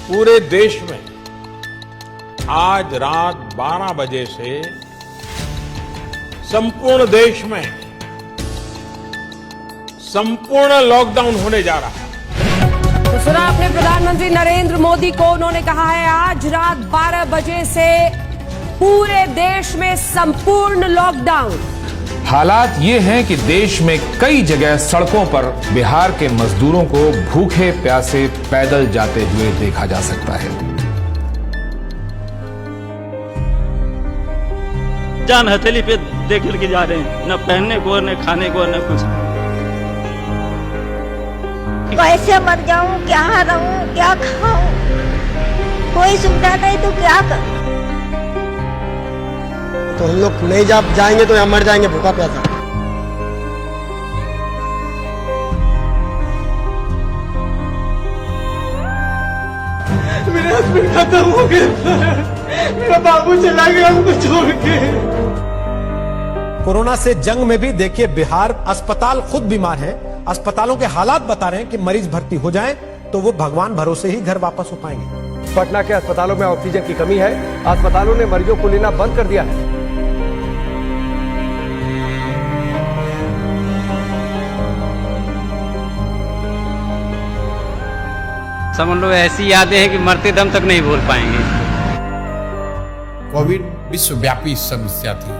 पूरे देश में आज रात 12 बजे से संपूर्ण देश में संपूर्ण लॉकडाउन होने जा रहा है। तो सुना आपने प्रधानमंत्री नरेंद्र मोदी को, उन्होंने कहा है आज रात 12 बजे से पूरे देश में संपूर्ण लॉकडाउन। हालात ये हैं कि देश में कई जगह सड़कों पर बिहार के मजदूरों को भूखे प्यासे पैदल जाते हुए देखा जा सकता है। जान हथेली पे देख के जा रहे हैं, न पहनने को न खाने को न कुछ। कैसे मर जाऊं, क्या रहूं, क्या खाऊं, कोई सुविधा नहीं तो क्या करूं। तो हम लोग नहीं जाएंगे तो यहाँ मर जाएंगे भूखा प्यासा। मेरे हस्बैंड खत्म हो गए, मेरा बाबू चला गया हमको छोड़ के। कोरोना से जंग में भी देखिए बिहार अस्पताल खुद बीमार है, अस्पतालों के हालात बता रहे हैं कि मरीज भर्ती हो जाएं तो वो भगवान भरोसे ही घर वापस हो पाएंगे। पटना के अस्पतालों में ऑक्सीजन की कमी है, अस्पतालों ने मरीजों को लेना बंद कर दिया है। समझ लो ऐसी यादें हैं कि मरते दम तक नहीं भूल पाएंगे। कोविड विश्वव्यापी समस्या थी,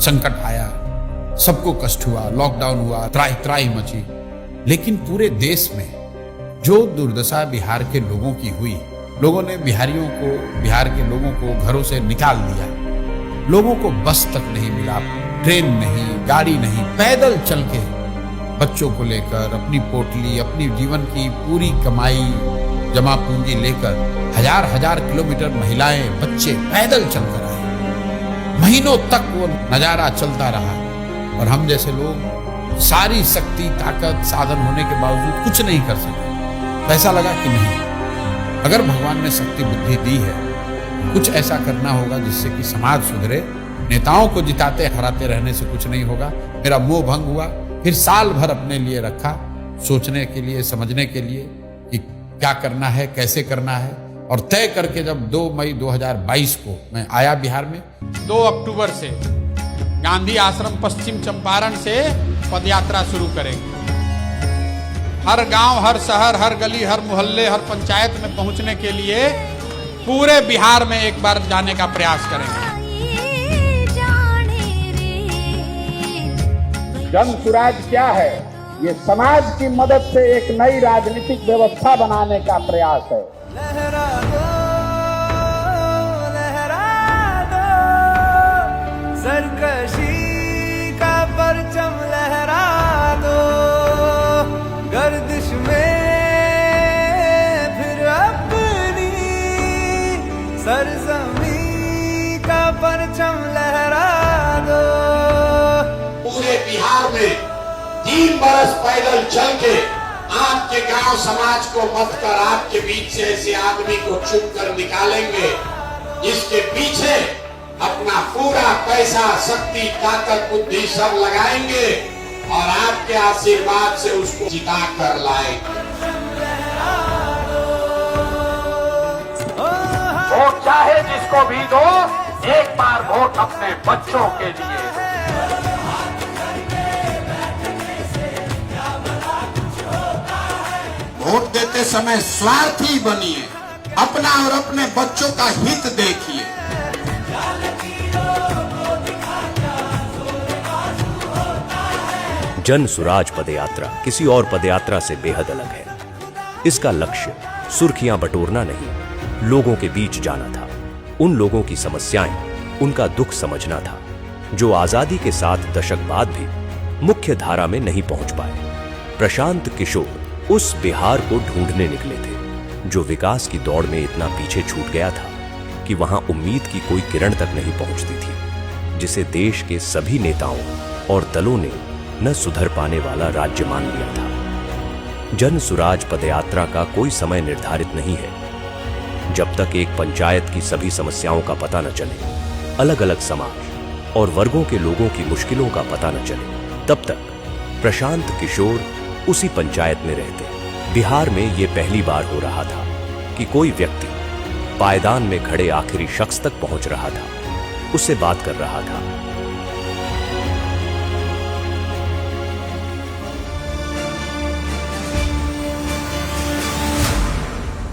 संकट आया, सबको कष्ट हुआ, लॉकडाउन हुआ, त्राही त्राही मची। लेकिन पूरे देश में जो दुर्दशा बिहार के लोगों की हुई, लोगों ने बिहार के लोगों को घरों से निकाल दिया। लोगों को बस तक नहीं मिला, ट्रेन नहीं, गाड़ी नहीं, पैदल चल के बच्चों को लेकर अपनी पोटली, अपनी जीवन की पूरी कमाई, जमा पूंजी लेकर हजार हजार किलोमीटर महिलाएं, बच्चे पैदल चलकर आए। महीनों तक वो नजारा चलता रहा और हम जैसे लोग सारी शक्ति, ताकत, साधन होने के बावजूद कुछ नहीं कर सके। तो ऐसा लगा कि नहीं, अगर भगवान ने शक्ति बुद्धि दी है, कुछ ऐसा करना होगा जिससे कि समाज सुधरे। नेताओं को जिताते हराते रहने से कुछ नहीं होगा। मेरा मोह भंग हुआ। फिर साल भर अपने लिए रखा, सोचने के लिए, समझने के लिए कि क्या करना है, कैसे करना है। और तय करके जब 2 मई 2022 को मैं आया बिहार में, 2 अक्टूबर से गांधी आश्रम पश्चिम चंपारण से पदयात्रा शुरू करेंगे। हर गांव, हर शहर, हर गली, हर मोहल्ले, हर पंचायत में पहुंचने के लिए पूरे बिहार में एक बार जाने का प्रयास करेंगे। जन सुराज क्या है? ये समाज की मदद से एक नई राजनीतिक व्यवस्था बनाने का प्रयास है। लहरा दो, सरकशी का परचम लहरा दो, गर्दिश में फिर अपनी सरजमी का परचम लहरा दो। पूरे बिहार में 3 बरस पैदल चल के आपके गांव समाज को मत कर आपके बीच से ऐसे आदमी को चुन कर निकालेंगे जिसके पीछे अपना पूरा पैसा, शक्ति, ताकत, बुद्धि सब लगाएंगे और आपके आशीर्वाद से उसको जिता कर लाएंगे। वोट चाहे जिसको भी दो, एक बार वोट अपने बच्चों के लिए। वोट देते समय स्वार्थी बनिए, अपना और अपने बच्चों का हित देखिए। जन सुराज पदयात्रा किसी और पदयात्रा से बेहद अलग है। इसका लक्ष्य सुर्खियां बटोरना नहीं, लोगों के बीच जाना था। उन लोगों की समस्याएं, उनका दुख समझना था जो आजादी के 7 दशक बाद भी मुख्य धारा में नहीं पहुंच पाए। प्रशांत किशोर उस बिहार को ढूंढने निकले थे जो विकास की दौड़ में इतना पीछे छूट गया था कि वहां उम्मीद की कोई किरण तक नहीं पहुंचती थी, जिसे देश के सभी नेताओं और दलों ने न सुधर पाने वाला राज्य मान लिया था। जन सुराज पदयात्रा का कोई समय निर्धारित नहीं है। जब तक एक पंचायत की सभी समस्याओं का पता न चले, अलग अलग समाज और वर्गों के लोगों की मुश्किलों का पता न चले, तब तक प्रशांत किशोर उसी पंचायत में रहते। बिहार में यह पहली बार हो रहा था कि कोई व्यक्ति पायदान में खड़े आखिरी शख्स तक पहुंच रहा था, उससे बात कर रहा था।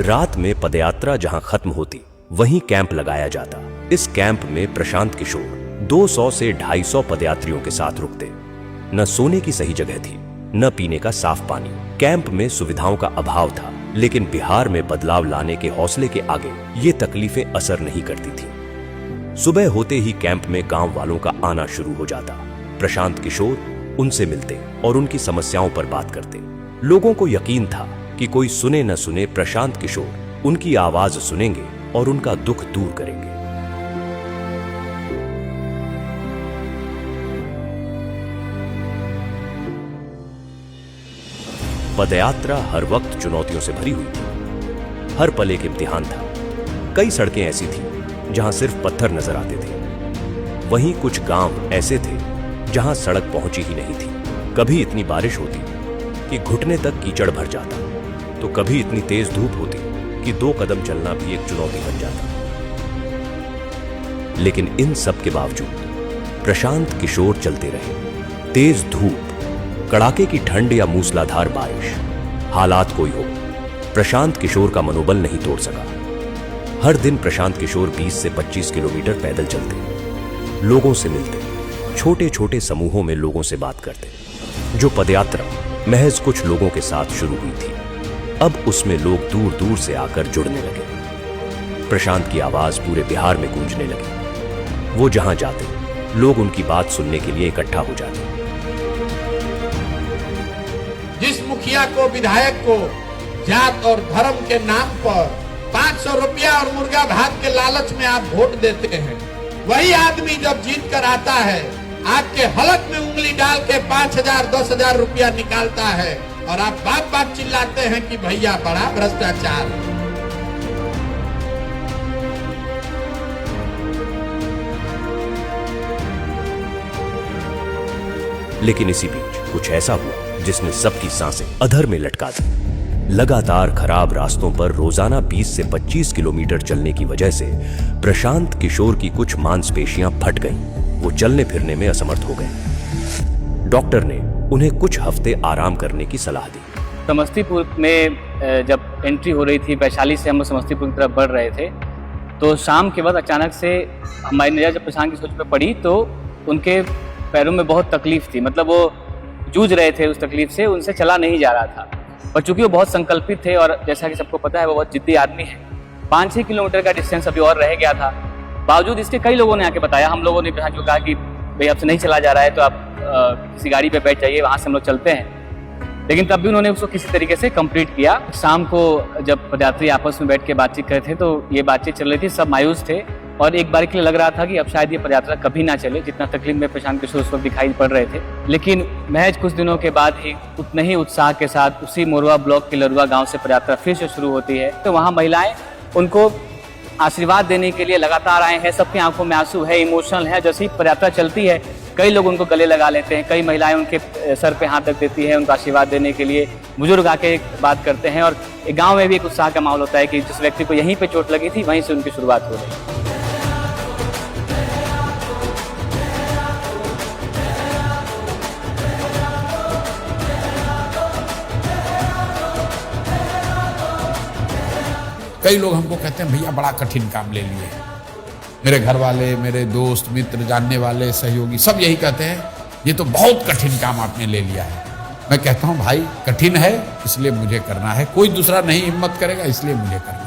रात में पदयात्रा जहां खत्म होती, वहीं कैंप लगाया जाता। इस कैंप में प्रशांत किशोर 200 से 250 पदयात्रियों के साथ रुकते। न सोने की सही जगह थी, न पीने का साफ पानी। कैंप में सुविधाओं का अभाव था, लेकिन बिहार में बदलाव लाने के हौसले के आगे ये तकलीफें असर नहीं करती थी। सुबह होते ही कैंप में गांव वालों का आना शुरू हो जाता। प्रशांत किशोर उनसे मिलते और उनकी समस्याओं पर बात करते। लोगों को यकीन था कि कोई सुने न सुने, प्रशांत किशोर उनकी आवाज सुनेंगे और उनका दुख दूर करेंगे। पदयात्रा हर वक्त चुनौतियों से भरी हुई थी। हर पल एक इम्तिहान था। कई सड़कें ऐसी थीं जहां सिर्फ पत्थर नजर आते थे। वहीं कुछ गांव ऐसे थे जहां सड़क पहुंची ही नहीं थी। कभी इतनी बारिश होती कि घुटने तक कीचड़ भर जाता, तो कभी इतनी तेज धूप होती कि 2 कदम चलना भी एक चुनौती बन जाता। लेकिन इन सब के बावजूद प्रशांत किशोर चलते रहे। तेज धूप, कड़ाके की ठंड या मूसलाधार बारिश, हालात कोई हो, प्रशांत किशोर का मनोबल नहीं तोड़ सका। हर दिन प्रशांत किशोर 20 से 25 किलोमीटर पैदल चलते, लोगों से मिलते, छोटे छोटे समूहों में लोगों से बात करते। जो पदयात्रा महज कुछ लोगों के साथ शुरू हुई थी, अब उसमें लोग दूर दूर से आकर जुड़ने लगे। प्रशांत की आवाज पूरे बिहार में गूंजने लगी। वो जहां जाते, लोग उनकी बात सुनने के लिए इकट्ठा हो जाते। जिस मुखिया को, विधायक को जात और धर्म के नाम पर 500 रुपया और मुर्गा भात के लालच में आप वोट देते हैं, वही आदमी जब जीत कर आता है, आपके हलक में उंगली डाल के 5,000 10,000 रुपया निकालता है और आप बाप बाप चिल्लाते हैं कि भैया बड़ा भ्रष्टाचार। लेकिन इसी बीच कुछ ऐसा हुआ जिसने सबकी सांसें अधर में लटका दी। लगातार खराब रास्तों पर रोजाना 20 से 25 किलोमीटर चलने की वजह से प्रशांत किशोर की कुछ मांसपेशियां फट गईं। वो चलने फिरने में असमर्थ हो गए। डॉक्टर ने उन्हें कुछ हफ्ते आराम करने की सलाह दी। समस्तीपुर में जब एंट्री हो रही थी, वैशाली से हम लोग समस्तीपुर की तरफ बढ़ रहे थे, तो शाम के बाद अचानक से हमारी नजर जब प्रशांत किशोर पे पड़ी तो उनके पैरों में बहुत तकलीफ थी। मतलब वो जूझ रहे थे उस तकलीफ से, उनसे चला नहीं जा रहा था। और चूंकि वो बहुत संकल्पित थे और जैसा कि सबको पता है वो बहुत जिद्दी आदमी है, 5-6 किलोमीटर का डिस्टेंस अभी और रह गया था। बावजूद इसके कई लोगों ने आके बताया, हम लोगों ने कहा कि भाई आपसे नहीं चला जा रहा है तो आप किसी गाड़ी पे बैठ जाइए, वहाँ से हम लोग चलते हैं। लेकिन तब भी उन्होंने उसको किसी तरीके से कंप्लीट किया। शाम को जब पदयात्री आपस में बैठ के बातचीत कर रहे थे तो ये बातचीत चल रही थी, सब मायूस थे और एक बार के लिए लग रहा था कि अब शायद ये पदयात्रा कभी ना चले, जितना तकलीफ में प्रशांत किशोर उस वक्त दिखाई पड़ रहे थे। लेकिन महज कुछ दिनों के बाद ही उतने ही उत्साह के साथ उसी मोरवा ब्लॉक के लरुआ गांव से पदयात्रा फिर से शुरू होती है। तो वहाँ महिलाएं उनको आशीर्वाद देने के लिए लगातार आए हैं। सबकी आंखों में आंसू है, इमोशनल है। जैसे ही पदयात्रा चलती है, कई लोग उनको गले लगा लेते हैं, कई महिलाएं उनके सर पे हाथ रख देती हैं उनको आशीर्वाद देने के लिए। बुजुर्ग आके बात करते हैं और गांव में भी एक उत्साह का माहौल होता है कि जिस व्यक्ति को यहीं पे चोट लगी थी वहीं से उनकी शुरुआत हो रही है। कई लोग हमको कहते हैं भैया बड़ा कठिन काम ले लिए। मेरे घर वाले, मेरे दोस्त मित्र, जानने वाले, सहयोगी सब यही कहते हैं ये तो बहुत कठिन काम आपने ले लिया है। मैं कहता हूं भाई कठिन है इसलिए मुझे करना है, कोई दूसरा नहीं हिम्मत करेगा इसलिए मुझे करना है।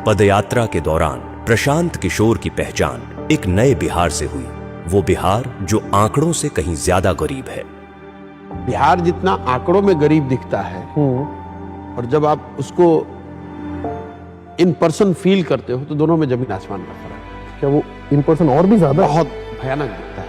पदयात्रा के दौरान प्रशांत किशोर की पहचान एक नए बिहार से हुई। वो बिहार जो आंकड़ों से कहीं ज्यादा गरीब है। बिहार जितना आंकड़ों में गरीब दिखता है और जब आप उसको इन पर्सन फील करते हो तो दोनों में जमीन आसमान का फर्क है। क्या वो इन पर्सन और भी ज्यादा बहुत भयानक दिखता है।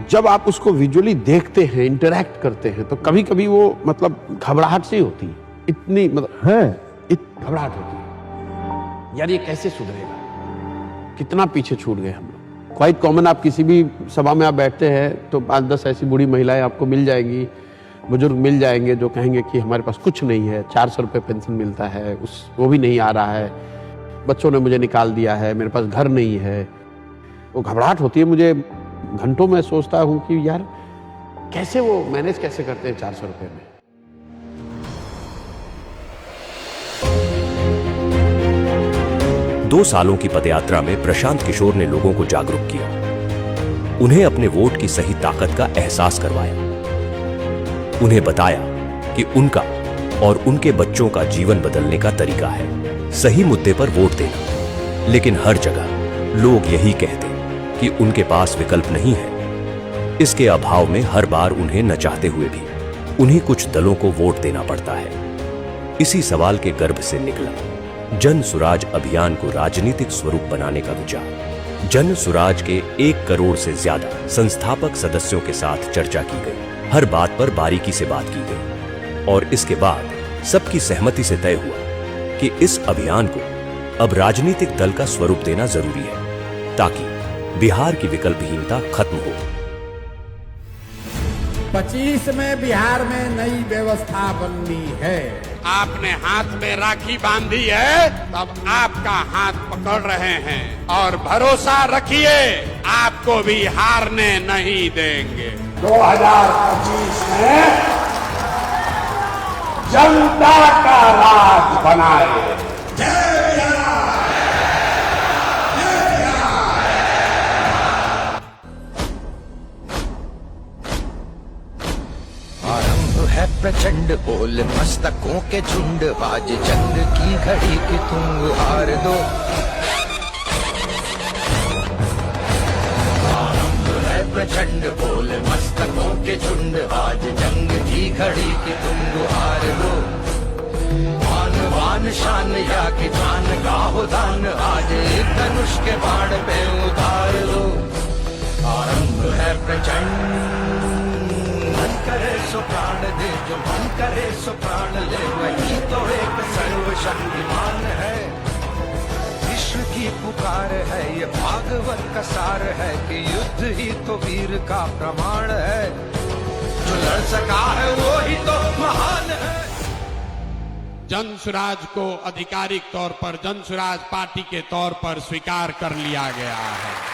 जब आप उसको विजुअली देखते हैं, इंटरैक्ट करते हैं, तो कभी कभी वो मतलब घबराहट सी होती है, इतनी मतलब है घबराहट होती है, यार ये कैसे सुधरेगा, कितना पीछे छूट गए हम लोग। क्वाइट कॉमन, आप किसी भी सभा में आप बैठते हैं तो 5-10 ऐसी बूढ़ी महिलाएं आपको मिल जाएंगी, बुजुर्ग मिल जाएंगे जो कहेंगे कि हमारे पास कुछ नहीं है, 400 रुपये पेंशन मिलता है, वो भी नहीं आ रहा है, बच्चों ने मुझे निकाल दिया है, मेरे पास घर नहीं है। वो घबराहट होती है मुझे, घंटों में सोचता हूं कि यार कैसे वो मैनेज कैसे करते हैं 400 रुपए में। दो सालों की पदयात्रा में प्रशांत किशोर ने लोगों को जागरूक किया, उन्हें अपने वोट की सही ताकत का एहसास करवाया, उन्हें बताया कि उनका और उनके बच्चों का जीवन बदलने का तरीका है सही मुद्दे पर वोट देना। लेकिन हर जगह लोग यही कहते कि उनके पास विकल्प नहीं है। इसके अभाव में हर बार उन्हें न चाहते हुए भी उन्हीं कुछ दलों को वोट देना पड़ता है। इसी सवाल के गर्भ से निकला जन सुराज अभियान को राजनीतिक स्वरूप बनाने का विचार। जन सुराज के 1 करोड़ से ज्यादा संस्थापक सदस्यों के साथ चर्चा की गई, हर बात पर बारीकी से बात की गई और इसके बाद सबकी सहमति से तय हुआ कि इस अभियान को अब राजनीतिक दल का स्वरूप देना जरूरी है ताकि बिहार की विकल्पहीनता खत्म हो। 25 में बिहार में नई व्यवस्था बननी है। आपने हाथ में राखी बांधी है, तब आपका हाथ पकड़ रहे हैं और भरोसा रखिए आपको भी हारने नहीं देंगे। 2025 में जनता का राज बनाए। है प्रचंड बोल मस्तकों के झुंड, आज जंग की घड़ी की तुम हार दो। आरंभ है प्रचंड बोल मस्तकों के झुंड, आज जंग की घड़ी की तुम हार दो। मान वान शान या कि जान का हो दान, आज एक धनुष के बाण पे उतार दो। आरंभ है प्रचंड, मन करे सो प्राण दे, जो मन करे सो प्राण ले, वही तो एक सर्वशक्तिमान है। विश्व की पुकार है, ये भागवत का सार है कि युद्ध ही तो वीर का प्रमाण है। जो लड़ सका है वो ही तो महान है। जन सुराज को आधिकारिक तौर पर जन सुराज पार्टी के तौर पर स्वीकार कर लिया गया है।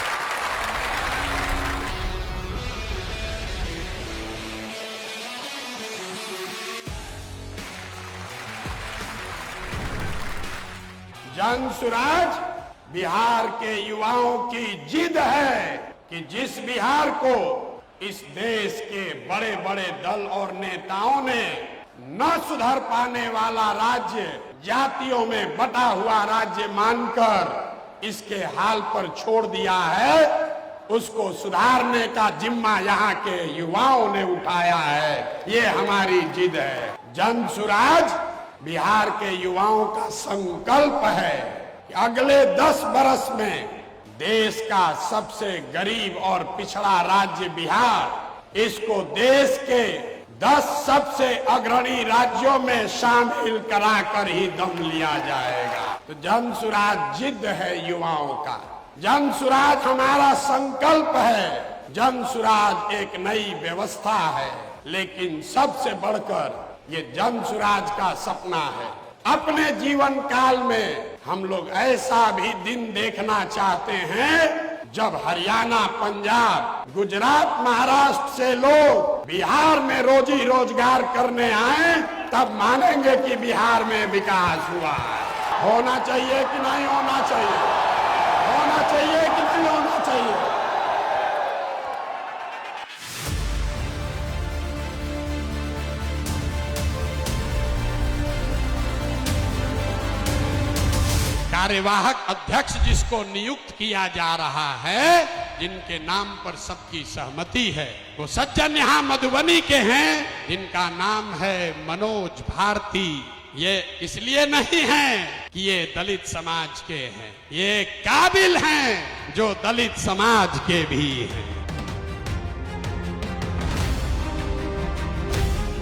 जन सुराज बिहार के युवाओं की जिद है कि जिस बिहार को इस देश के बड़े बड़े दल और नेताओं ने न सुधर पाने वाला राज्य, जातियों में बटा हुआ राज्य मानकर इसके हाल पर छोड़ दिया है, उसको सुधारने का जिम्मा यहाँ के युवाओं ने उठाया है। ये हमारी जिद है। जन सुराज बिहार के युवाओं का संकल्प है कि अगले 10 बरस में देश का सबसे गरीब और पिछड़ा राज्य बिहार, इसको देश के 10 सबसे अग्रणी राज्यों में शामिल कराकर ही दम लिया जाएगा। तो जन सुराज जिद है युवाओं का, जन सुराज हमारा संकल्प है, जन सुराज एक नई व्यवस्था है। लेकिन सबसे बढ़कर ये जन सुराज का सपना है। अपने जीवन काल में हम लोग ऐसा भी दिन देखना चाहते हैं जब हरियाणा, पंजाब, गुजरात, महाराष्ट्र से लोग बिहार में रोजी रोजगार करने आए, तब मानेंगे कि बिहार में विकास हुआ है। होना चाहिए कि नहीं होना चाहिए? होना चाहिए कि नहीं होना चाहिए? कार्यवाहक अध्यक्ष जिसको नियुक्त किया जा रहा है, जिनके नाम पर सबकी सहमति है। वो सज्जन यहाँ मधुबनी के हैं जिनका नाम है मनोज भारती। ये इसलिए नहीं है कि ये दलित समाज के हैं, ये काबिल हैं जो दलित समाज के भी हैं।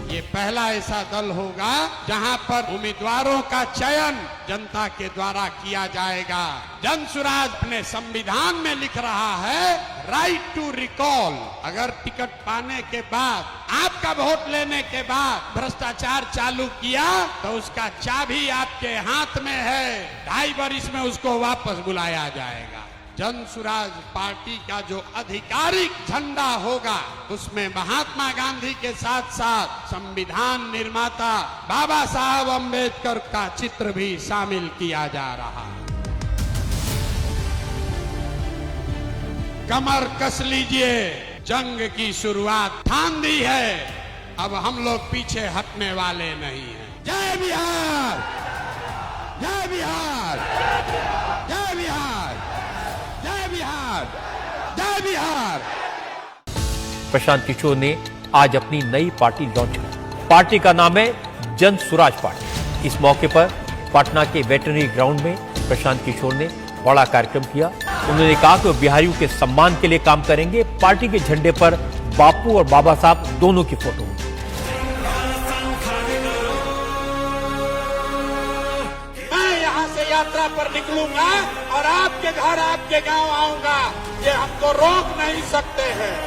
ये पहला ऐसा दल होगा जहां पर उम्मीदवारों का चयन जनता के द्वारा किया जाएगा। जनसुराज अपने संविधान में लिख रहा है राइट टू रिकॉल। अगर टिकट पाने के बाद, आपका वोट लेने के बाद भ्रष्टाचार चालू किया तो उसका चाबी आपके हाथ में है। 2.5 वर्ष में उसको वापस बुलाया जाएगा। जनसुराज पार्टी का जो आधिकारिक झंडा होगा उसमें महात्मा गांधी के साथ साथ संविधान निर्माता बाबा साहब अम्बेडकर का चित्र भी शामिल किया जा रहा है। कमर कस लीजिए, जंग की शुरुआत ठान दी है, अब हम लोग पीछे हटने वाले नहीं हैं। जय बिहार, जय बिहार, जय बिहार, जय बिहार, जय बिहार। प्रशांत किशोर ने आज अपनी नई पार्टी लॉन्च की। पार्टी का नाम है जन सुराज पार्टी। इस मौके पर पटना के वेटरनरी ग्राउंड में प्रशांत किशोर ने बड़ा कार्यक्रम किया। उन्होंने कहा कि वो बिहारियों के सम्मान के लिए काम करेंगे। पार्टी के झंडे पर बापू और बाबा साहब दोनों की फोटो। मैं यहाँ से यात्रा पर निकलूंगा और आपके घर, आपके गांव आऊंगा, ये हमको रोक नहीं सकते हैं।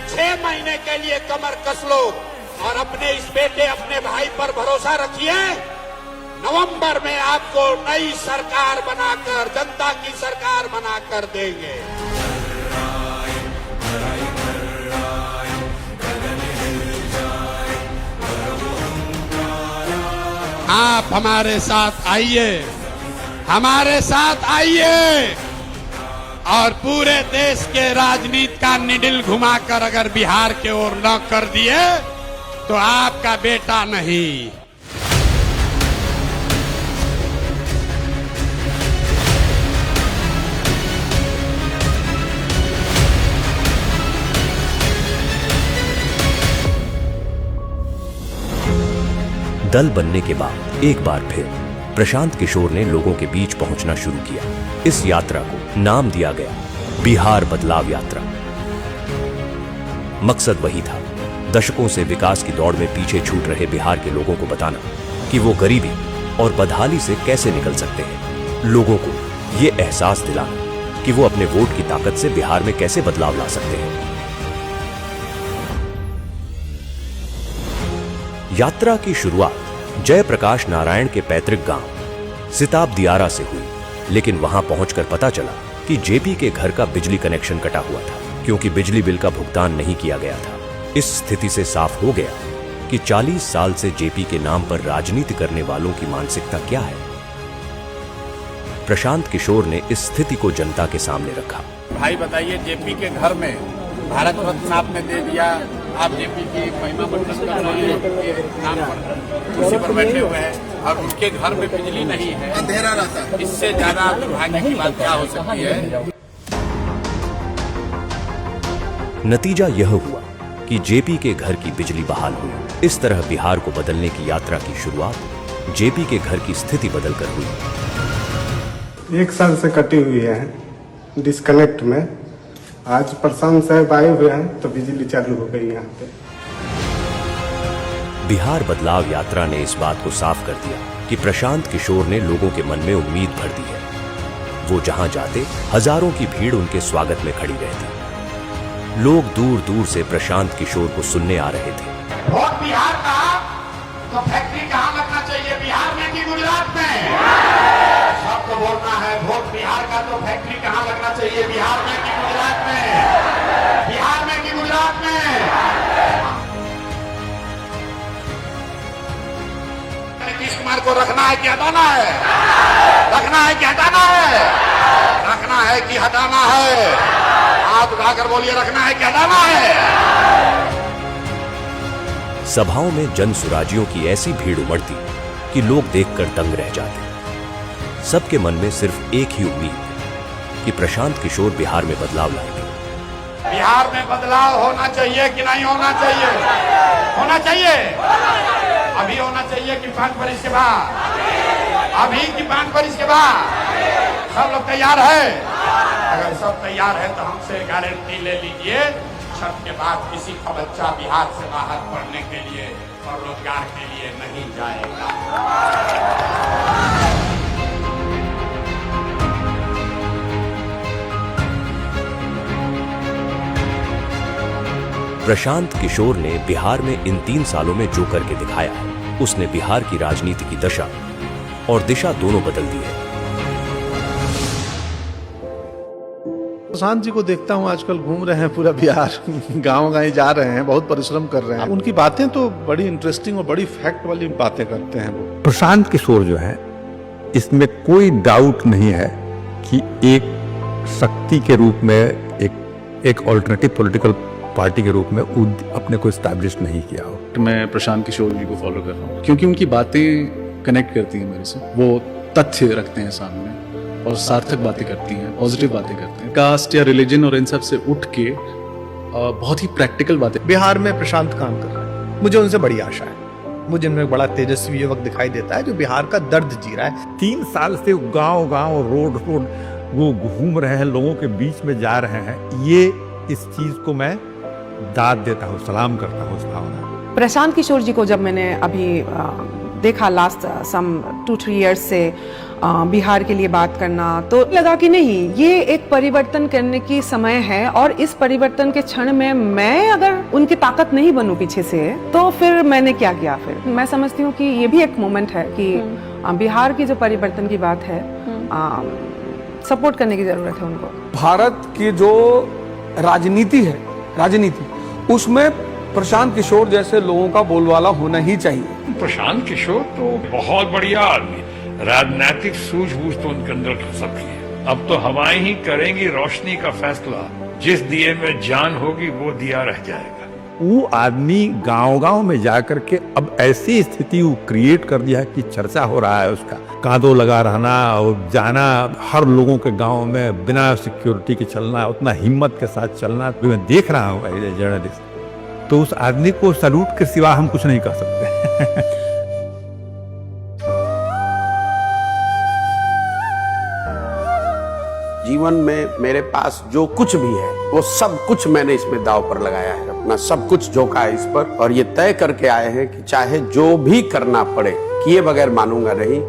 6 महीने के लिए कमर कस लो और अपने इस बेटे, अपने भाई पर भरोसा रखिए। नवंबर में आपको नई सरकार बनाकर, जनता की सरकार बनाकर देंगे। आप हमारे साथ आइए, हमारे साथ आइए और पूरे देश के राजनीति का निडिल घुमाकर अगर बिहार के ओर न कर दिए तो आपका बेटा नहीं। दल बनने के बाद एक बार फिर प्रशांत किशोर ने लोगों के बीच पहुंचना शुरू किया। इस यात्रा को नाम दिया गया बिहार बदलाव यात्रा। मकसद वही था, दशकों से विकास की दौड़ में पीछे छूट रहे बिहार के लोगों को बताना कि वो गरीबी और बदहाली से कैसे निकल सकते हैं। लोगों को ये एहसास दिलाना कि वो अपने वोट की ताकत से बिहार में कैसे बदलाव ला सकते हैं। यात्रा की शुरुआत जयप्रकाश नारायण के पैतृक गांव सिताब दियारा से हुई, लेकिन वहां पहुंचकर पता चला कि जेपी के घर का बिजली कनेक्शन कटा हुआ था क्योंकि बिजली बिल का भुगतान नहीं किया गया था। इस स्थिति से साफ हो गया कि 40 साल से जेपी के नाम पर राजनीति करने वालों की मानसिकता क्या है। प्रशांत किशोर ने इस स्थिति को जनता के सामने रखा। भाई बताइए, जेपी के घर में भारत रत्न आपने दे दिया, आप जेपी की महिमा मंडन कर रहे हैं उनके नाम पर, उसी पर बैठे हुए हैं और उनके घर में बिजली नहीं है, अंधेरा रहता है। इससे ज्यादा दुर्भाग्य की बात क्या हो सकती है। नतीजा यह हुआ कि जेपी के घर की बिजली बहाल हुई। इस तरह बिहार को बदलने की यात्रा की शुरुआत जेपी के घर की स्थिति बदलकर हुई। 1 साल से कटी हुई है डिस्कनेक्ट में। आज प्रशांत साहब आए हुए हैं तो बिजली चालू हो गई यहाँ पे। बिहार बदलाव यात्रा ने इस बात को साफ कर दिया कि प्रशांत किशोर ने लोगों के मन में उम्मीद भर दी है। वो जहां जाते हजारों की भीड़ उनके स्वागत में खड़ी रहती। लोग दूर दूर से प्रशांत किशोर को सुनने आ रहे थे। वोट बिहार का तो फैक्ट्री कहाँ लगना चाहिए, बिहार में कि गुजरात में? सबको बोलना है, वोट बिहार का तो फैक्ट्री कहाँ लगना चाहिए, बिहार में कि गुजरात में? बिहार में कि गुजरात में? नीतीश कुमार को रखना है कि हटाना है? रखना है कि हटाना है? रखना है कि हटाना है? हाथ उठाकर बोलिए, रखना है कि हटाना है? सभाओं में जन सुराजियों की ऐसी भीड़ उमड़ती कि लोग देखकर दंग रह जाते। सबके मन में सिर्फ एक ही उम्मीद कि प्रशांत किशोर बिहार में बदलाव लाएंगे। बिहार में बदलाव होना चाहिए कि नहीं होना चाहिए? होना चाहिए। अभी होना चाहिए कि 5 वर्ष के बाद? अभी कि 5 वर्ष के बाद? सब लोग तैयार है? अगर सब तैयार है तो हमसे गारंटी ले लीजिए, छठ के बाद किसी का बच्चा बिहार से बाहर पढ़ने के लिए और रोजगार के लिए नहीं जाएगा। प्रशांत किशोर ने बिहार में इन 3 सालों में जो करके दिखाया है, उसने बिहार की राजनीति की दशा और दिशा दोनों बदल दी है। प्रशांत जी को देखता हूँ आजकल घूम रहे हैं पूरा बिहार, गांव-गांव जा रहे हैं, बहुत परिश्रम कर रहे हैं। उनकी बातें तो बड़ी इंटरेस्टिंग और बड़ी फैक्ट वाली बातें करते हैं वो। प्रशांत किशोर जो है, इसमें कोई डाउट नहीं है कि एक शक्ति के रूप में एक ऑल्टरनेटिव पॉलिटिकल पार्टी के रूप में अपने को एस्टैब्लिश नहीं किया हो। मैं प्रशांत किशोर जी को फॉलो कर रहा हूँ क्योंकि उनकी बातें कनेक्ट करती हैं मेरे से। वो तथ्य रखते हैं सामने और सार्थक बातें करती हैं, पॉजिटिव बातें करते हैं। कास्ट या रिलीजन और इन सब से उठ के बहुत ही प्रैक्टिकल बातें। बिहार में प्रशांत काम कर रहा है, मुझे उनसे बड़ी आशा है। मुझे इनमें एक बड़ा तेजस्वी युवक दिखाई देता है जो बिहार का दर्द जी रहा है। 3 साल से गांव-गांव रोड वो घूम रहे हैं, लोगों के बीच में जा रहे हैं। ये इस चीज को मैं दाद देता हूँ, सलाम करता हूँ इस भावना। प्रशांत किशोर जी को जब मैंने अभी देखा लास्ट सम 2-3 इयर्स से बिहार के लिए बात करना, तो लगा कि नहीं, ये एक परिवर्तन करने की समय है और इस परिवर्तन के क्षण में मैं अगर उनकी ताकत नहीं बनूं पीछे से, तो फिर मैंने क्या किया? फिर मैं समझती हूँ कि ये भी एक मोमेंट है कि बिहार की जो परिवर्तन की बात है, सपोर्ट करने की जरूरत है उनको। भारत की जो राजनीति है, उसमें प्रशांत किशोर जैसे लोगों का बोलबाला होना ही चाहिए। प्रशांत किशोर तो बहुत बढ़िया आदमी, राजनीतिक सूझबूझ तो उनके अंदर सबकी है। अब तो हवाएं ही करेंगी रोशनी का फैसला, जिस दिए में जान होगी वो दिया रह जाएगा। वो आदमी गांव-गांव में जाकर के अब ऐसी स्थिति वो क्रिएट कर दिया है कि चर्चा हो रहा है उसका। कांधों लगा रहना और जाना, हर लोगों के गांव में बिना सिक्योरिटी के चलना, उतना हिम्मत के साथ चलना, मैं देख रहा हूँ एज ए जर्नलिस्ट। तो उस आदमी को सैल्यूट के सिवा हम कुछ नहीं कर सकते। जीवन में मेरे पास जो कुछ भी है वो सब कुछ मैंने इसमें दांव पर लगाया है, अपना सब कुछ झोंका है इस पर, और ये तय करके आए हैं कि चाहे जो भी करना पड़े, किए बगैर मानूंगा नहीं।